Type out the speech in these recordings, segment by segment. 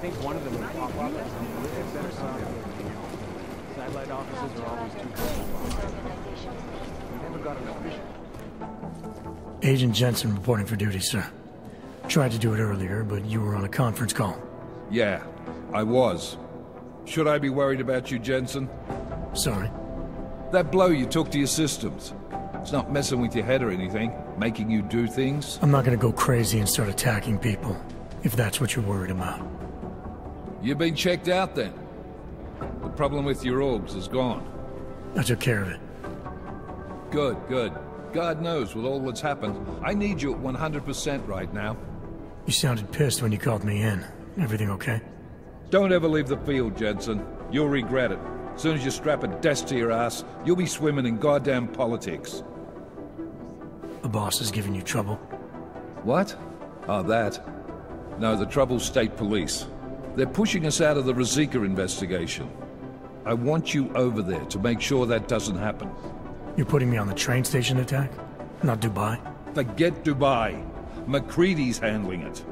think one of them would pop up as satellite offices are always too close. We never got enough vision. Agent Jensen reporting for duty, sir. Tried to do it earlier, but you were on a conference call. Yeah, I was. Should I be worried about you, Jensen? Sorry. That blow you took to your systems. It's not messing with your head or anything, making you do things. I'm not gonna go crazy and start attacking people, if that's what you're worried about. You've been checked out then. The problem with your orgs is gone. I took care of it. Good, good. God knows with all that's happened, I need you at 100% right now. You sounded pissed when you called me in. Everything okay? Don't ever leave the field, Jensen. You'll regret it. As soon as you strap a desk to your ass, you'll be swimming in goddamn politics. The boss is giving you trouble? What? Oh, that. No, the trouble's state police. They're pushing us out of the Ruzicka investigation. I want you over there to make sure that doesn't happen. You're putting me on the train station attack? Not Dubai? Forget Dubai. McCready's handling it.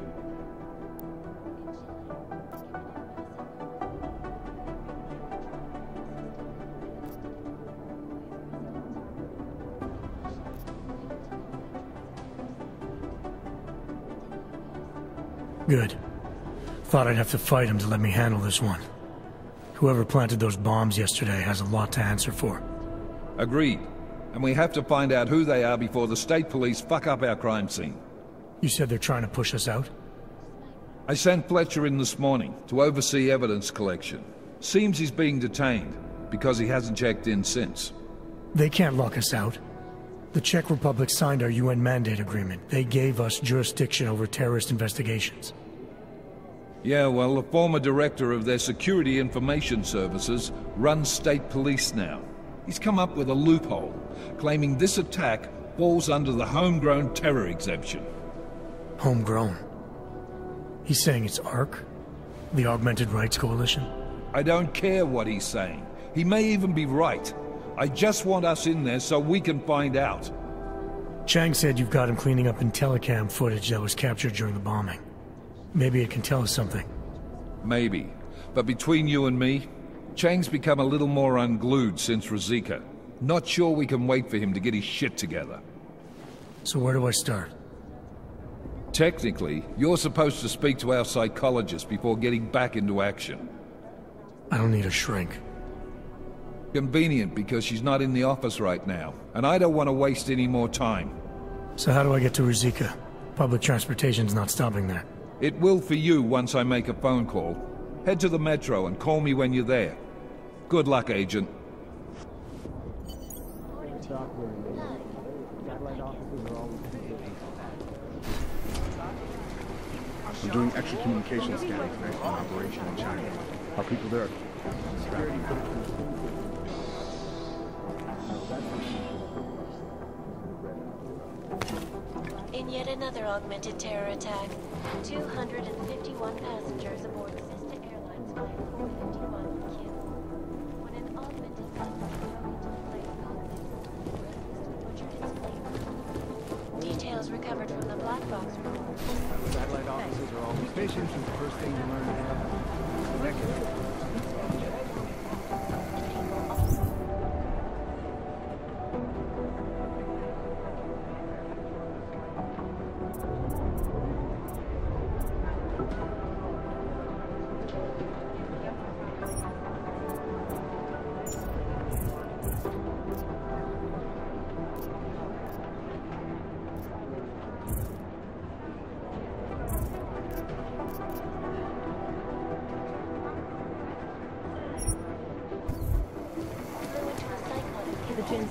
Good. Thought I'd have to fight him to let me handle this one. Whoever planted those bombs yesterday has a lot to answer for. Agreed. And we have to find out who they are before the state police fuck up our crime scene. You said they're trying to push us out? I sent Fletcher in this morning to oversee evidence collection. Seems he's being detained, because he hasn't checked in since. They can't lock us out. The Czech Republic signed our UN mandate agreement. They gave us jurisdiction over terrorist investigations. Yeah, well, the former director of their security information services runs state police now. He's come up with a loophole, claiming this attack falls under the homegrown terror exemption. Homegrown? He's saying it's ARC? The Augmented Rights Coalition? I don't care what he's saying. He may even be right. I just want us in there so we can find out. Chang said you've got him cleaning up Intellicam footage that was captured during the bombing. Maybe it can tell us something. Maybe. But between you and me, Chang's become a little more unglued since Ruzicka. Not sure we can wait for him to get his shit together. So where do I start? Technically, you're supposed to speak to our psychologist before getting back into action. I don't need a shrink. Convenient because she's not in the office right now, and I don't want to waste any more time. So how do I get to Ruzicka? Public transportation's not stopping there. It will for you once I make a phone call. Head to the metro and call me when you're there. Good luck, Agent. I'm doing extra communication scanning tonight for an operation in China. Are people there? In yet another augmented terror attack, 251 passengers aboard Sister Airlines Flight 451 were killed. When an augmented details recovered from the black box report. Satellite offices are always patience is the first thing you learn to have.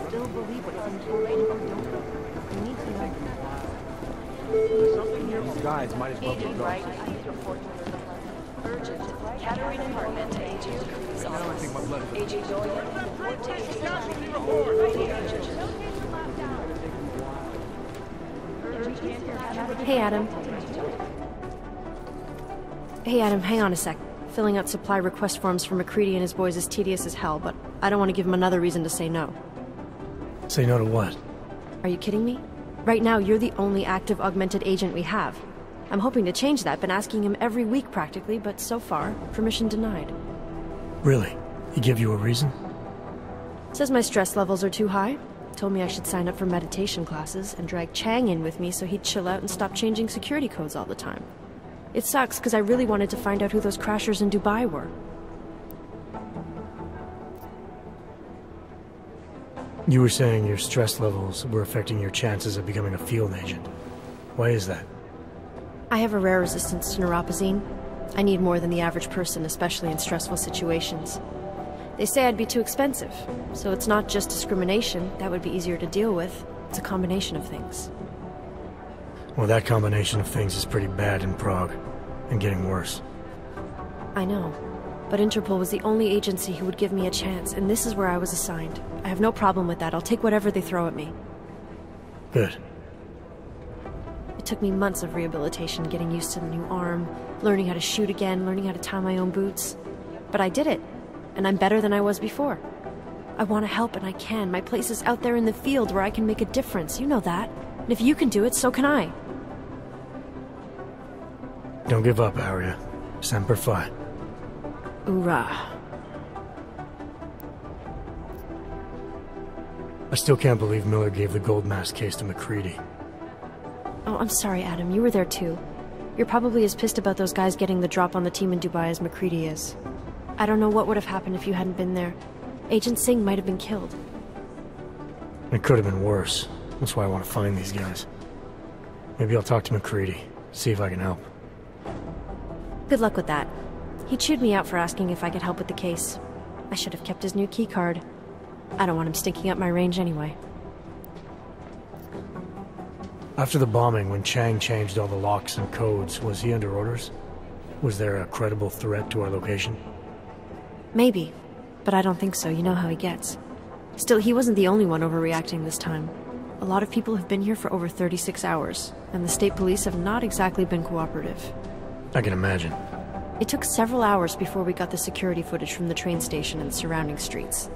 Still believe what's in the radio. We need to know. There's something here. These guys might as well be ghosts. Right, I need to report to the urgent. Katerina Department to AG Cruz office. AG Doyle, report to AG. Hey, Adam. Hey, Adam, hang on a sec. Filling out supply request forms for McCready and his boys is tedious as hell, but I don't want to give him another reason to say no. Say no to what? Are you kidding me? Right now, you're the only active augmented agent we have. I'm hoping to change that, been asking him every week practically, but so far, permission denied. Really? He give you a reason? Says my stress levels are too high. Told me I should sign up for meditation classes and drag Chang in with me so he'd chill out and stop changing security codes all the time. It sucks because I really wanted to find out who those crashers in Dubai were. You were saying your stress levels were affecting your chances of becoming a field agent. Why is that? I have a rare resistance to neuropazine. I need more than the average person, especially in stressful situations. They say I'd be too expensive, so it's not just discrimination. That would be easier to deal with. It's a combination of things. Well, that combination of things is pretty bad in Prague, and getting worse. I know, but Interpol was the only agency who would give me a chance, and this is where I was assigned. I have no problem with that. I'll take whatever they throw at me. Good. It took me months of rehabilitation, getting used to the new arm, learning how to shoot again, learning how to tie my own boots. But I did it, and I'm better than I was before. I want to help, and I can. My place is out there in the field where I can make a difference. You know that. And if you can do it, so can I. Don't give up, Arya. Semper Fi. Hoorah. I still can't believe Miller gave the gold mask case to MacReady. Oh, I'm sorry, Adam. You were there too. You're probably as pissed about those guys getting the drop on the team in Dubai as MacReady is. I don't know what would have happened if you hadn't been there. Agent Singh might have been killed. It could have been worse. That's why I want to find these guys. Maybe I'll talk to MacReady, see if I can help. Good luck with that. He chewed me out for asking if I could help with the case. I should have kept his new keycard. I don't want him stinking up my range anyway. After the bombing, when Chang changed all the locks and codes, was he under orders? Was there a credible threat to our location? Maybe, but I don't think so. You know how he gets. Still, he wasn't the only one overreacting this time. A lot of people have been here for over 36 hours, and the state police have not exactly been cooperative. I can imagine. It took several hours before we got the security footage from the train station and the surrounding streets.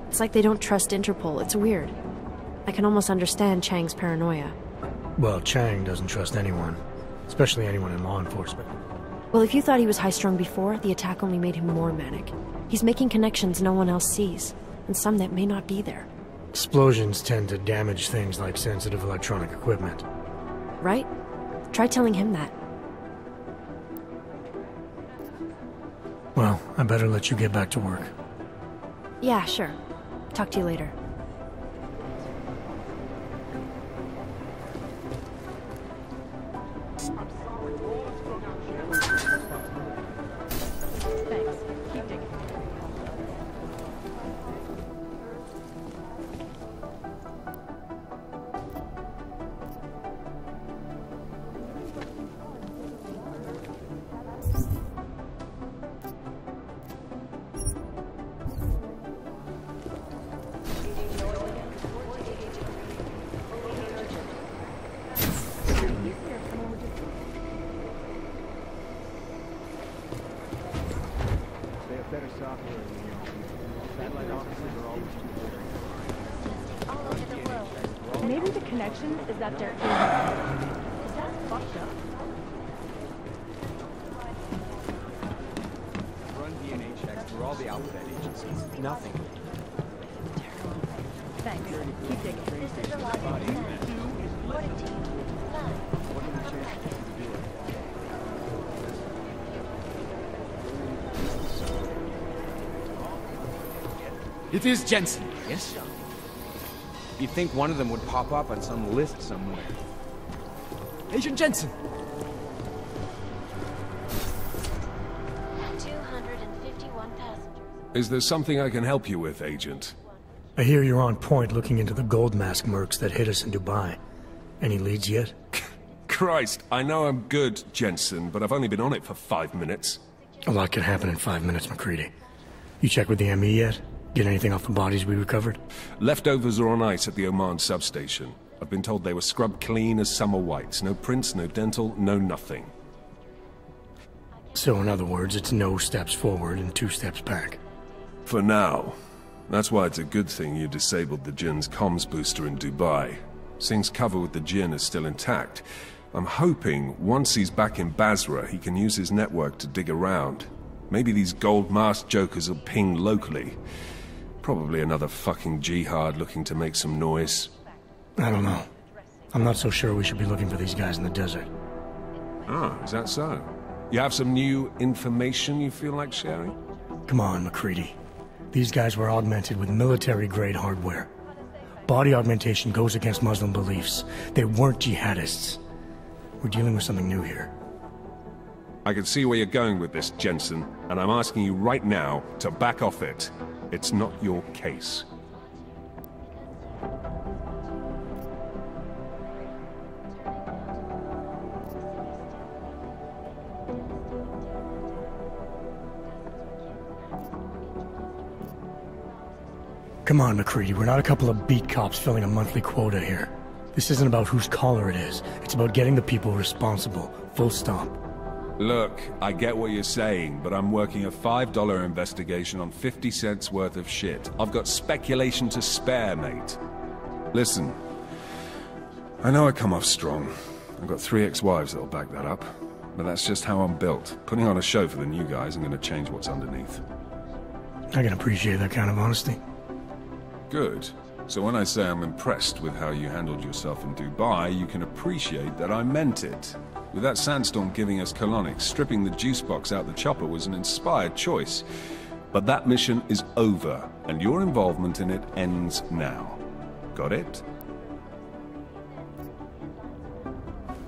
It's like they don't trust Interpol. It's weird. I can almost understand Chang's paranoia. Well, Chang doesn't trust anyone, especially anyone in law enforcement. Well, if you thought he was high-strung before, the attack only made him more manic. He's making connections no one else sees, and some that may not be there. Explosions tend to damage things like sensitive electronic equipment. Right? Try telling him that. Well, I better let you get back to work. Yeah, sure. Talk to you later. Maybe the connection is that they're in. Is that fucked up? Run DNA checks through all the alphabet agencies. Nothing. Thanks. Keep digging. This is a lot of What a team. What are the chances to do it? It is Jensen, yes? You'd think one of them would pop up on some list somewhere. Agent Jensen! 251 passengers. Is there something I can help you with, Agent? I hear you're on point looking into the gold mask mercs that hit us in Dubai. Any leads yet? Christ, I know I'm good, Jensen, but I've only been on it for 5 minutes. A lot can happen in 5 minutes, MacReady. You checked with the ME yet? Get anything off the bodies we recovered? Leftovers are on ice at the Oman substation. I've been told they were scrubbed clean as summer whites. No prints, no dental, no nothing. So in other words, it's no steps forward and 2 steps back. For now. That's why it's a good thing you disabled the Jinn's comms booster in Dubai. Singh's cover with the Jinn is still intact. I'm hoping once he's back in Basra, he can use his network to dig around. Maybe these gold-masked jokers will ping locally. Probably another fucking jihad looking to make some noise. I don't know. I'm not so sure we should be looking for these guys in the desert. Ah, is that so? You have some new information you feel like sharing? Come on, McCready. These guys were augmented with military-grade hardware. Body augmentation goes against Muslim beliefs. They weren't jihadists. We're dealing with something new here. I can see where you're going with this, Jensen, and I'm asking you right now to back off it. It's not your case. Come on, McCready. We're not a couple of beat cops filling a monthly quota here. This isn't about whose collar it is. It's about getting the people responsible. Full stop. Look, I get what you're saying, but I'm working a $5 investigation on 50 cents worth of shit. I've got speculation to spare, mate. Listen, I know I come off strong. I've got 3 ex-wives that'll back that up. But that's just how I'm built. Putting on a show for the new guys, I'm gonna change what's underneath. I can appreciate that kind of honesty. Good. So when I say I'm impressed with how you handled yourself in Dubai, you can appreciate that I meant it. With that sandstorm giving us colonics, stripping the juice box out the chopper was an inspired choice. But that mission is over, and your involvement in it ends now. Got it?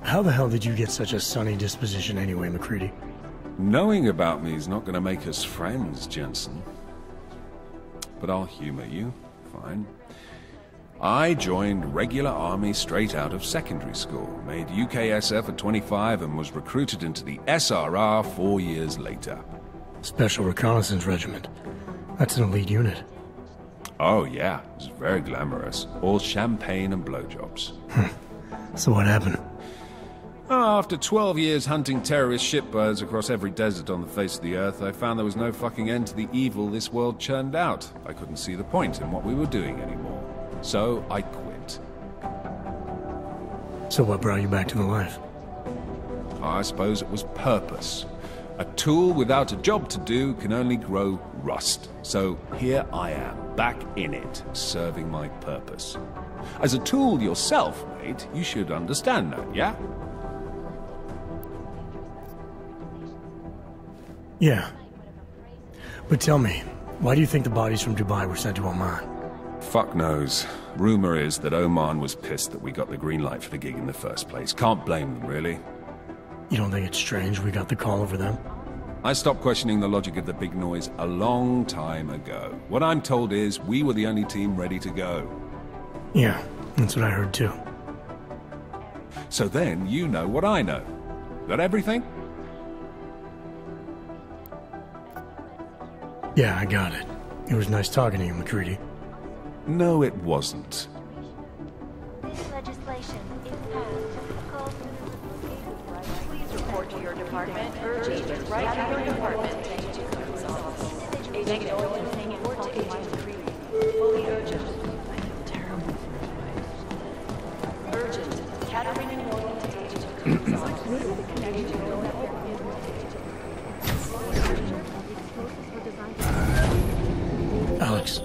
How the hell did you get such a sunny disposition anyway, McCready? Knowing about me is not going to make us friends, Jensen. But I'll humor you. Fine. I joined regular army straight out of secondary school, made UKSF at 25 and was recruited into the SRR 4 years later. Special Reconnaissance Regiment. That's an elite unit. Oh yeah, it was very glamorous. All champagne and blowjobs. So what happened? After 12 years hunting terrorist shitbirds across every desert on the face of the earth, I found there was no fucking end to the evil this world churned out. I couldn't see the point in what we were doing anymore. So I quit. So what brought you back to the life? I suppose it was purpose. A tool without a job to do can only grow rust. So here I am, back in it, serving my purpose. As a tool yourself, mate, you should understand that, yeah? Yeah. But tell me, why do you think the bodies from Dubai were sent to Oman? Fuck knows. Rumor is that Oman was pissed that we got the green light for the gig in the first place. Can't blame them, really. You don't think it's strange we got the call over them? I stopped questioning the logic of the big noise a long time ago. What I'm told is we were the only team ready to go. Yeah, that's what I heard too. So then you know what I know. That everything? Yeah, I got it. It was nice talking to you, McCready. No, it wasn't. This legislation, if passed, calls for the Please report to your department. Urge agents right to your department. Agent Doyle saying report to Agent McCready. Fully urgent. I feel terrible. Urgent. Katarina Doyle to Agent McCready's office. Agent Doyle. Alex,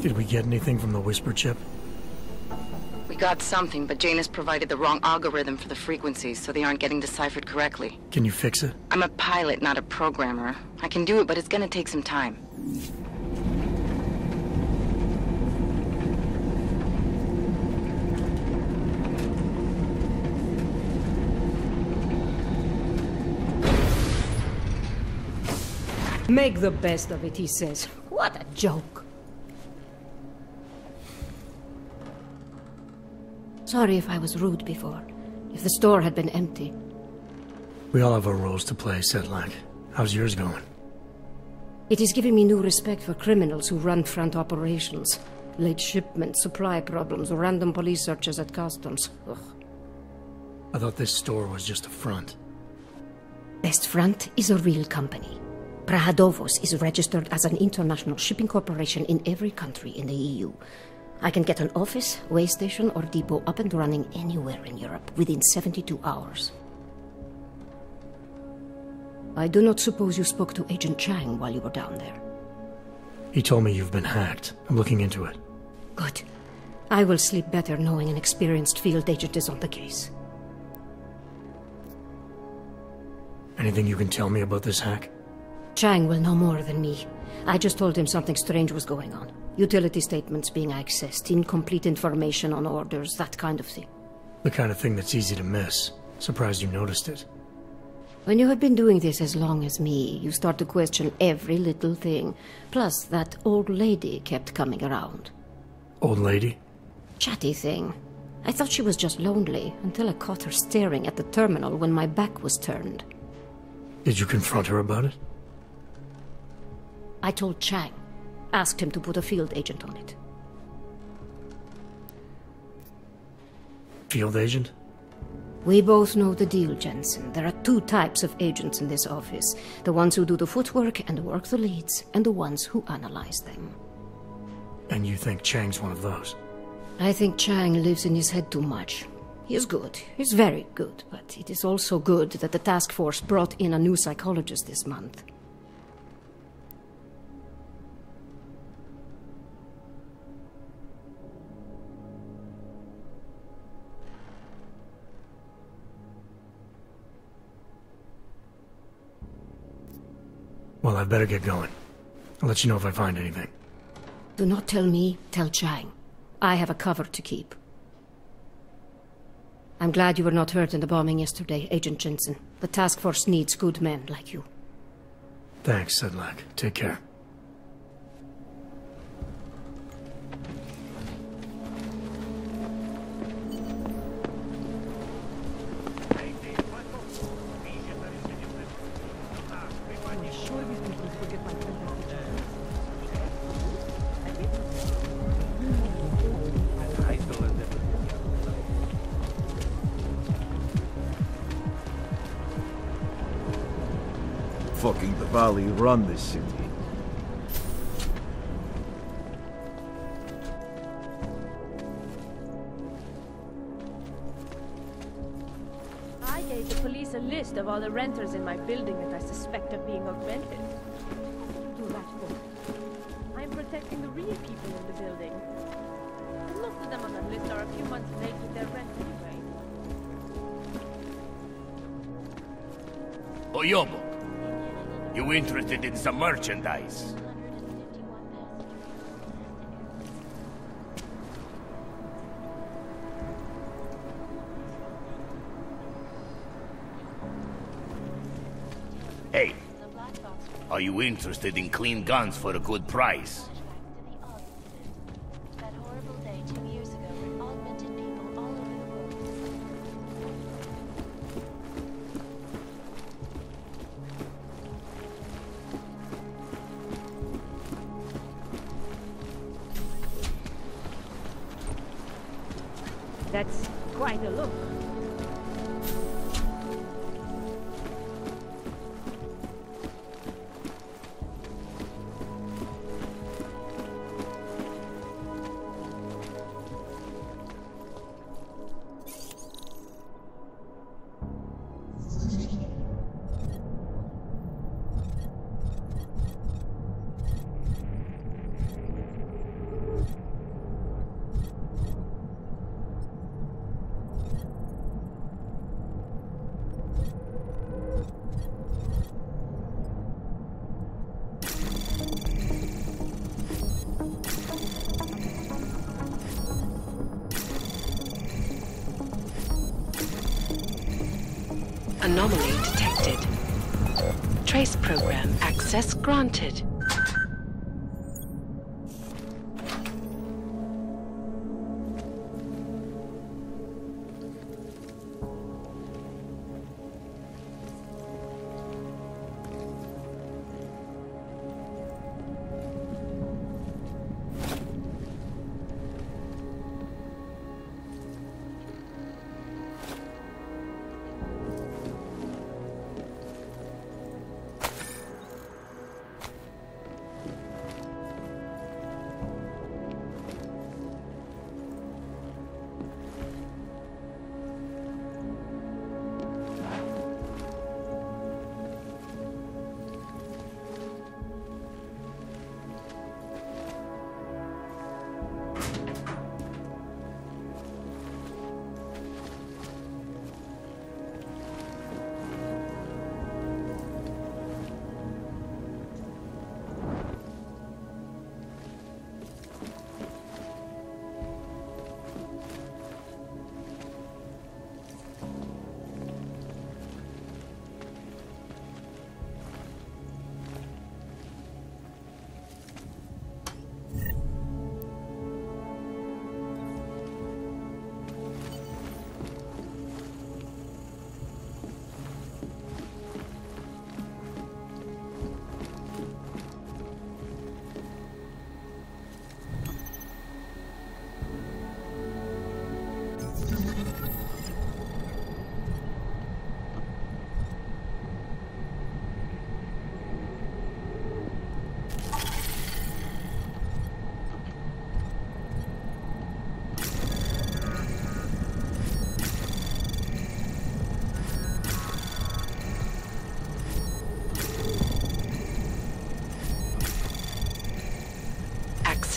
did we get anything from the Whisper chip? We got something, but Jane has provided the wrong algorithm for the frequencies, so they aren't getting deciphered correctly. Can you fix it? I'm a pilot, not a programmer. I can do it, but it's gonna take some time. Make the best of it, he says. What a joke. Sorry if I was rude before. If the store had been empty. We all have our roles to play, Sedlak. How's yours going? It is giving me new respect for criminals who run front operations. Late shipments, supply problems, random police searches at customs. Ugh. I thought this store was just a front. Best Front is a real company. Prahadovos is registered as an international shipping corporation in every country in the EU. I can get an office, way station, or depot up and running anywhere in Europe within 72 hours. I do not suppose you spoke to Agent Chang while you were down there. He told me you've been hacked. I'm looking into it. Good. I will sleep better knowing an experienced field agent is on the case. Anything you can tell me about this hack? Chang will know more than me. I just told him something strange was going on. Utility statements being accessed, incomplete information on orders, that kind of thing. The kind of thing that's easy to miss. Surprised you noticed it. When you have been doing this as long as me, you start to question every little thing. Plus, that old lady kept coming around. Old lady? Chatty thing. I thought she was just lonely, until I caught her staring at the terminal when my back was turned. Did you confront her about it? I told Chang. Asked him to put a field agent on it. Field agent? We both know the deal, Jensen. There are two types of agents in this office. The ones who do the footwork and work the leads, and the ones who analyze them. And you think Chang's one of those? I think Chang lives in his head too much. He is good. He's very good. But it is also good that the task force brought in a new psychologist this month. Well, I'd better get going. I'll let you know if I find anything. Do not tell me, tell Chang. I have a cover to keep. I'm glad you were not hurt in the bombing yesterday, Agent Jensen. The task force needs good men like you. Thanks, Sedlak. Take care. Fucking the Valley run this city. I gave the police a list of all the renters in my building that I suspect of being augmented. Do that for me. I'm protecting the real people in the building. And most of them on that list are a few months late with their rent anyway. Oyobo, you interested in some merchandise? Hey, are you interested in clean guns for a good price? That horrible day 2 years ago when augmented people all over the world. That's quite a look. Anomaly detected. Trace program access granted.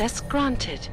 Access granted.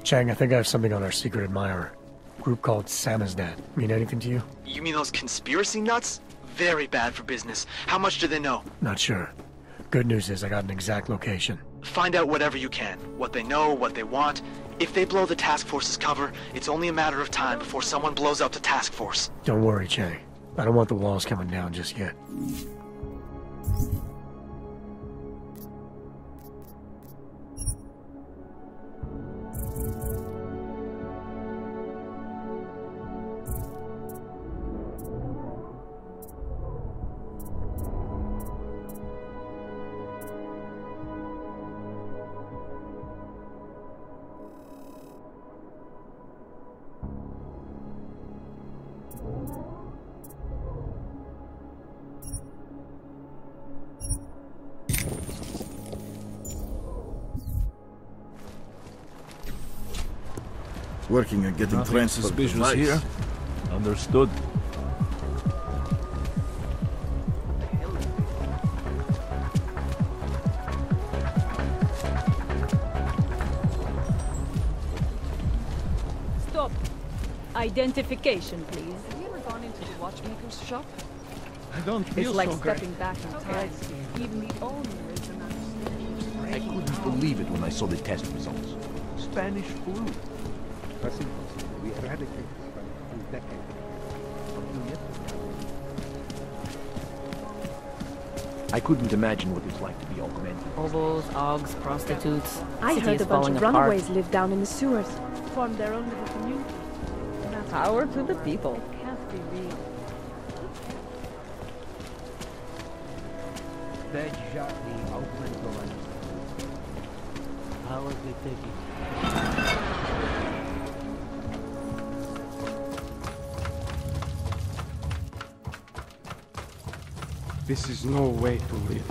Chang, I think I have something on our secret admirer. Group called Samizdat. Mean anything to you? You mean those conspiracy nuts? Very bad for business. How much do they know? Not sure. Good news is I got an exact location. Find out whatever you can. What they know, what they want. If they blow the task force's cover, it's only a matter of time before someone blows up the task force. Don't worry, Chang. I don't want the walls coming down just yet. Working on getting transfer suspicious here. Understood. Stop. Identification, please. Have you ever gone into the watchmaker's shop? I don't feel It's like so great. stepping back in time. Even the owner is an understanding. I couldn't believe it when I saw the test results. Spanish flu. That's impossible. We eradicated Spanish flu decades ago. I couldn't imagine what it's like to be augmented. Hobos, augs, prostitutes. I City heard is a bunch falling of apart. runaways live down in the sewers. Formed their own little community. Power to the people. It can't be real. How are they taking? This is no way to live.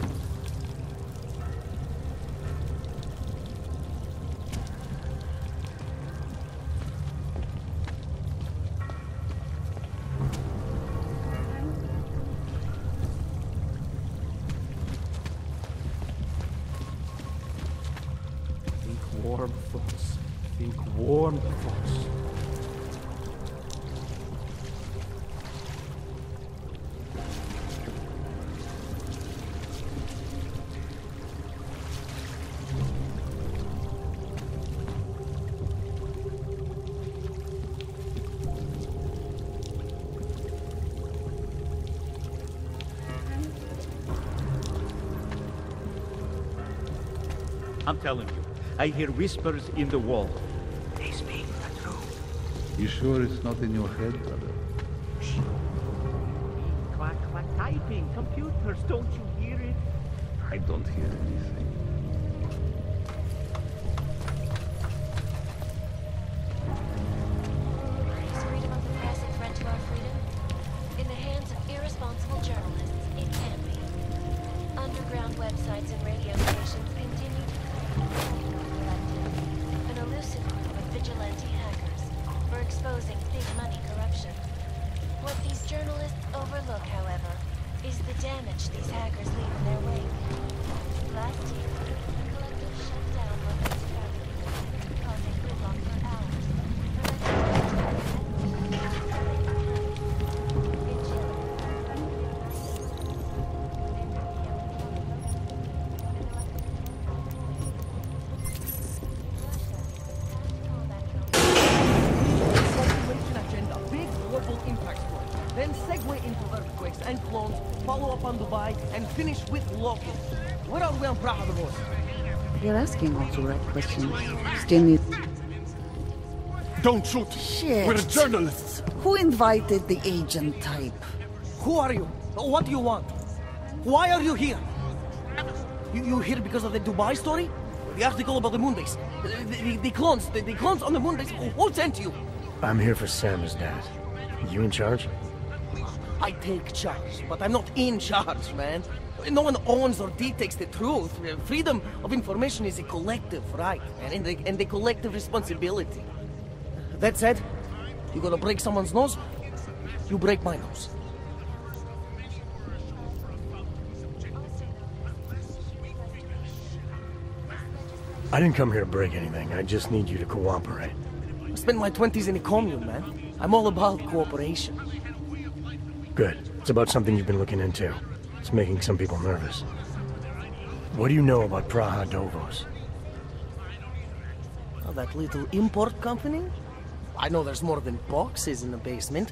Think warm thoughts. Think warm thoughts. I'm telling you, I hear whispers in the wall. They speak the truth. You sure it's not in your head, brother? Shh. Quack, quack, typing. Computers, don't you hear it? I don't hear anything. Is freedom of the press a threat to our freedom? In the hands of irresponsible journalists, it can be. Underground websites and radio stations continue to damage these hackers leave in their wake. Last year, the collective shut down weapons trafficking, causing gridlock for hours. Then segue into earthquakes and clones, follow up on Dubai, and finish with locals. Where are we on Praha? You're asking all the right questions. Still need... Don't shoot! Shit. We're journalists! Who invited the agent type? Who are you? What do you want? Why are you here? You here because of the Dubai story? The article about the moonbase? The clones on the moonbase? Who sent you? I'm here for Samizdat. You in charge? I take charge, but I'm not in charge, man. No one owns or dictates the truth. Freedom of information is a collective right, and a collective responsibility. That said, you gonna break someone's nose? You break my nose. I didn't come here to break anything. I just need you to cooperate. I spent my 20s in a commune, man. I'm all about cooperation. Good. It's about something you've been looking into. It's making some people nervous. What do you know about Praha Dovos? Oh, that little import company? I know there's more than boxes in the basement.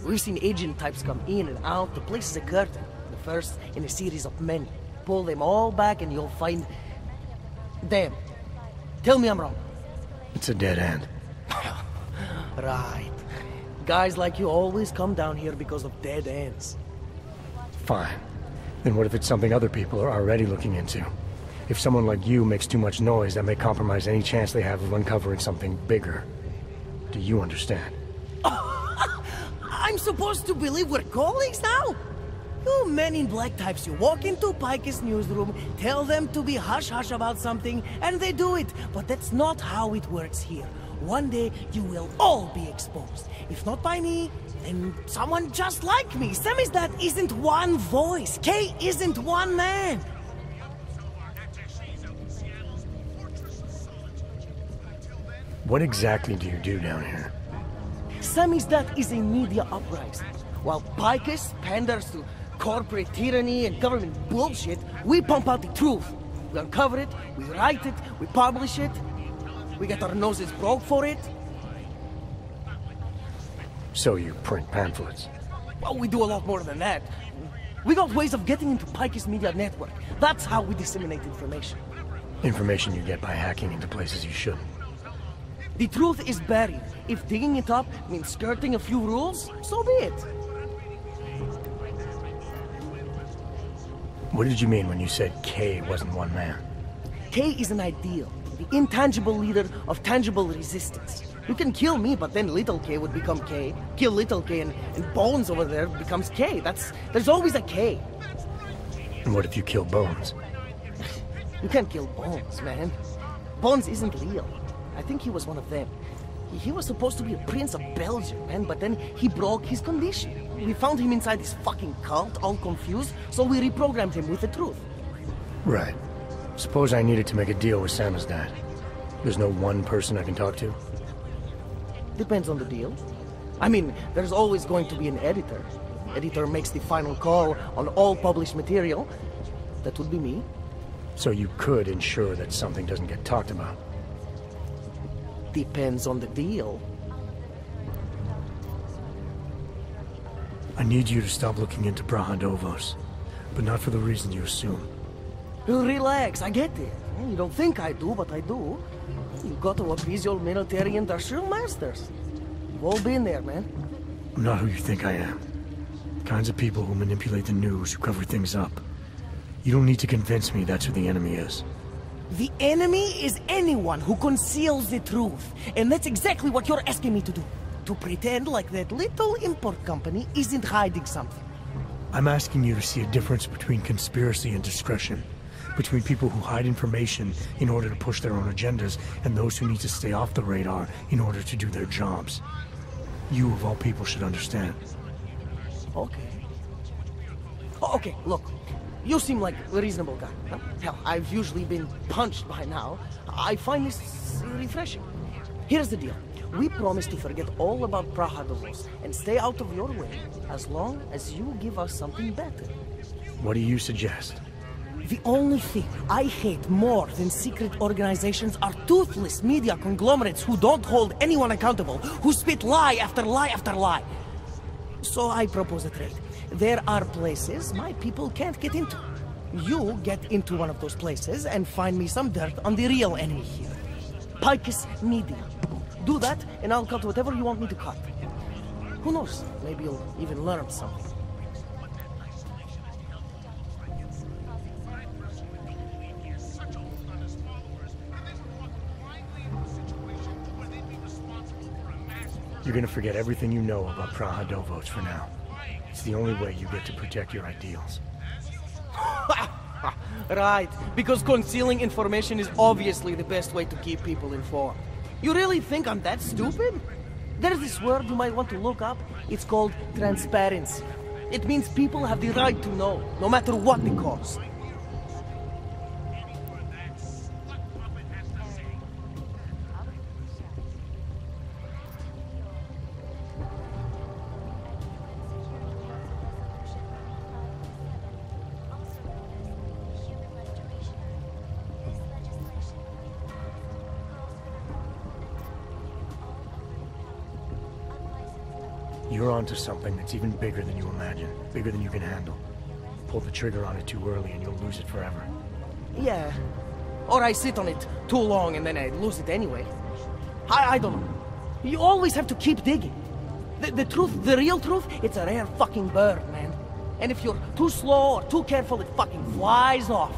We've seen agent types come in and out. The place is a curtain. The first in a series of many. Pull them all back and you'll find... Damn. Tell me I'm wrong. It's a dead end. Right. Guys like you always come down here because of dead ends. Fine. Then what if it's something other people are already looking into? If someone like you makes too much noise, that may compromise any chance they have of uncovering something bigger. Do you understand? I'm supposed to believe we're colleagues now? You men in black types, you walk into Pike's newsroom, tell them to be hush-hush about something, and they do it. But that's not how it works here. One day, you will all be exposed. If not by me, then someone just like me. Samizdat isn't one voice. K isn't one man. What exactly do you do down here? Samizdat is a media uprising. While Picus panders to corporate tyranny and government bullshit, we pump out the truth. We uncover it, we write it, we publish it. We get our noses broke for it. So you print pamphlets? Well, we do a lot more than that. We got ways of getting into Pike's media network. That's how we disseminate information. Information you get by hacking into places you shouldn't. The truth is buried. If digging it up means skirting a few rules, so be it. What did you mean when you said K wasn't one man? K is an ideal. The intangible leader of tangible resistance. You can kill me, but then little K would become K. Kill little K and Bones over there becomes K. There's always a K. And what if you kill Bones? You can't kill Bones, man. Bones isn't real. I think he was one of them. He was supposed to be a prince of Belgium, man, but then he broke his condition. We found him inside this fucking cult, all confused, so we reprogrammed him with the truth. Right. Suppose I needed to make a deal with Samizdat. There's no one person I can talk to? Depends on the deal. I mean, there's always going to be an editor. Editor makes the final call on all published material. That would be me. So you could ensure that something doesn't get talked about? Depends on the deal. I need you to stop looking into Praha Dovos, but not for the reason you assume. Relax, I get it. You don't think I do, but I do. You got to appease your military industrial masters. You've all been there, man. I'm not who you think I am. The kinds of people who manipulate the news, who cover things up. You don't need to convince me that's who the enemy is. The enemy is anyone who conceals the truth. And that's exactly what you're asking me to do. To pretend like that little import company isn't hiding something. I'm asking you to see a difference between conspiracy and discretion. Between people who hide information in order to push their own agendas and those who need to stay off the radar in order to do their jobs. You, of all people, should understand. Okay. Okay, look. You seem like a reasonable guy. Huh? Hell, I've usually been punched by now. I find this refreshing. Here's the deal. We promise to forget all about Praha-Davos and stay out of your way as long as you give us something better. What do you suggest? The only thing I hate more than secret organizations are toothless media conglomerates who don't hold anyone accountable, who spit lie after lie after lie. So I propose a trade. There are places my people can't get into. You get into one of those places and find me some dirt on the real enemy here. Picus Media. Do that, and I'll cut whatever you want me to cut. Who knows? Maybe you'll even learn something. You're gonna forget everything you know about Praha-Davos for now. It's the only way you get to protect your ideals. Right, because concealing information is obviously the best way to keep people informed. You really think I'm that stupid? There's this word you might want to look up. It's called transparency. It means people have the right to know, no matter what the cost. You're onto something that's even bigger than you imagine, bigger than you can handle. Pull the trigger on it too early and you'll lose it forever. Yeah. Or I sit on it too long and then I lose it anyway. I don't know. You always have to keep digging. The truth, the real truth, it's a rare fucking bird, man. And if you're too slow or too careful, it fucking flies off.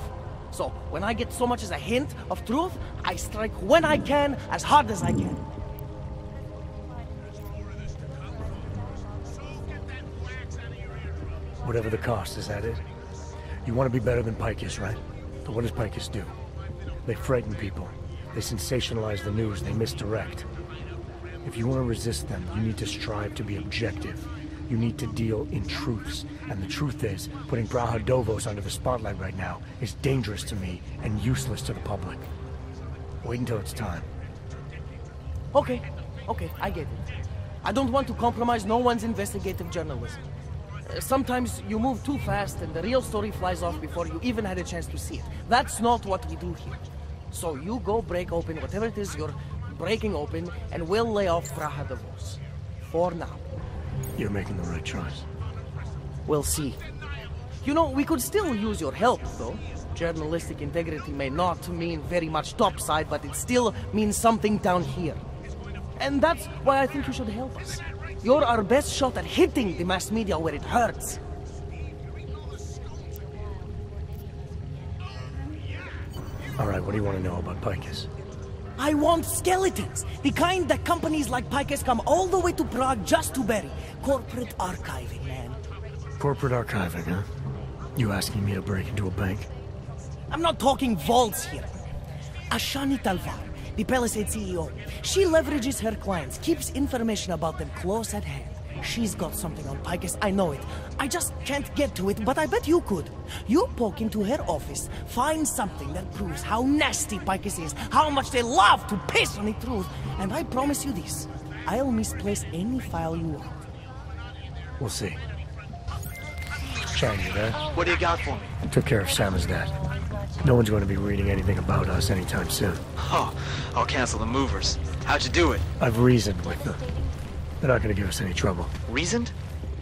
So, when I get so much as a hint of truth, I strike when I can, as hard as I can. Whatever the cost, is that it? You want to be better than Picus, right? But what does Picus do? They frighten people. They sensationalize the news. They misdirect. If you want to resist them, you need to strive to be objective. You need to deal in truths. And the truth is, putting Praha-Davos under the spotlight right now is dangerous to me and useless to the public. Wait until it's time. Okay, I get it. I don't want to compromise no one's investigative journalism. Sometimes you move too fast and the real story flies off before you even had a chance to see it. That's not what we do here. So you go break open whatever it is you're breaking open and we'll lay off Praha-Davos. For now. You're making the right choice. We'll see. You know, we could still use your help, though. Journalistic integrity may not mean very much topside, but it still means something down here. And that's why I think you should help us. You're our best shot at hitting the mass media where it hurts. Alright, what do you want to know about Picus? I want skeletons! The kind that companies like Picus come all the way to Prague just to bury. Corporate archiving, man. Corporate archiving, huh? You asking me to break into a bank? I'm not talking vaults here. Ashani Talvar, the Palisade CEO, she leverages her clients, keeps information about them close at hand. She's got something on Picus, I know it. I just can't get to it, but I bet you could. You poke into her office, find something that proves how nasty Picus is, how much they love to piss on the truth, and I promise you this, I'll misplace any file you want. We'll see. Chan, you there? What do you got for me? Took care of Samizdat. No one's going to be reading anything about us anytime soon. Oh, I'll cancel the movers. How'd you do it? I've reasoned with them. They're not going to give us any trouble. Reasoned?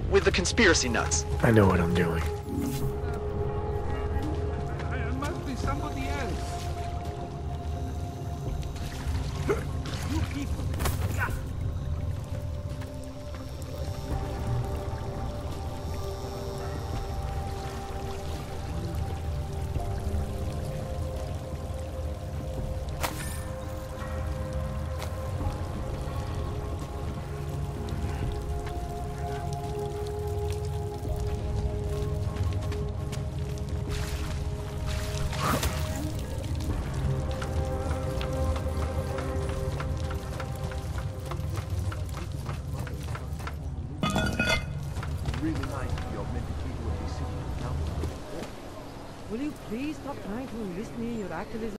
With the conspiracy nuts. I know what I'm doing. It must be somebody else. You people. really nice to be augmented people of this city. Now, Will you please stop trying to enlist me in your activism?